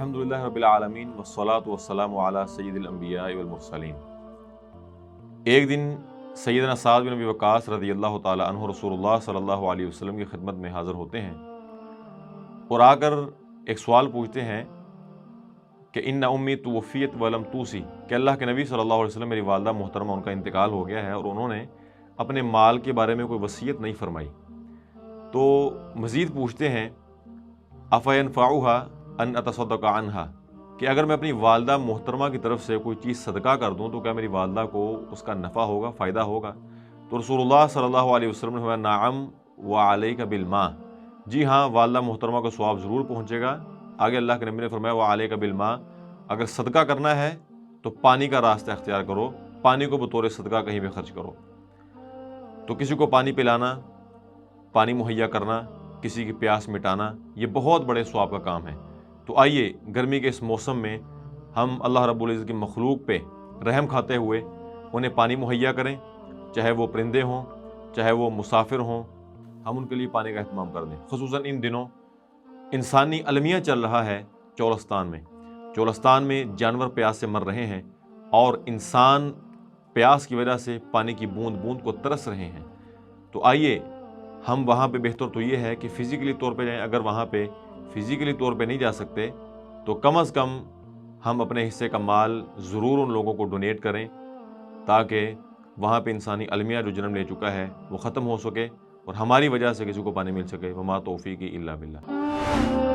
الحمدللہ رب العالمین والصلاة والسلام علی سید الانبیاء والمرسلین۔ ایک دن سیدنا سعد بن ابی وقاص رضی اللہ تعالی عنہ رسول اللہ صلی اللہ علیہ وسلم کی خدمت میں حاضر ہوتے ہیں اور آ کر ایک سوال پوچھتے ہیں کہ ان امی توفیت ولم توسی، کہ اللہ کے نبی صلی اللہ علیہ وسلم، میری والدہ محترمہ ان کا انتقال ہو گیا ہے اور انہوں نے اپنے مال کے بارے میں کوئی وصیت نہیں فرمائی۔ تو مزید پوچھتے ہیں افینفعها ان اتصدق عنہا، کہ اگر میں اپنی والدہ محترمہ کی طرف سے کوئی چیز صدقہ کر دوں تو کیا میری والدہ کو اس کا نفع ہوگا، فائدہ ہوگا؟ تو رسول اللہ صلی اللہ علیہ وسلم نے فرمایا نعم وعلیک بالماء، جی ہاں، والدہ محترمہ کو ثواب ضرور پہنچے گا۔ آگے اللہ کے نبی نے فرمایا وعلیک بالماء، اگر صدقہ کرنا ہے تو پانی کا راستہ اختیار کرو، پانی کو بطور صدقہ کہیں بھی خرچ کرو۔ تو کسی کو پانی پلانا، پانی مہیا کرنا، کسی کی پیاس مٹانا، یہ بہت بڑے ثواب کا کام ہے۔ تو آئیے گرمی کے اس موسم میں ہم اللہ رب العزت کی مخلوق پہ رحم کھاتے ہوئے انہیں پانی مہیا کریں، چاہے وہ پرندے ہوں، چاہے وہ مسافر ہوں، ہم ان کے لیے پانی کا اہتمام کر دیں۔ خصوصاً ان دنوں انسانی المیہ چل رہا ہے چولستان میں جانور پیاس سے مر رہے ہیں اور انسان پیاس کی وجہ سے پانی کی بوند بوند کو ترس رہے ہیں۔ تو آئیے ہم وہاں پہ، بہتر تو یہ ہے کہ فزیکلی طور پہ جائیں، اگر وہاں پہ فزیکلی طور پہ نہیں جا سکتے تو کم از کم ہم اپنے حصے کا مال ضرور ان لوگوں کو ڈونیٹ کریں تاکہ وہاں پہ انسانی المیہ جو جنم لے چکا ہے وہ ختم ہو سکے اور ہماری وجہ سے کسی کو پانی مل سکے۔ وما توفیقی الا باللہ۔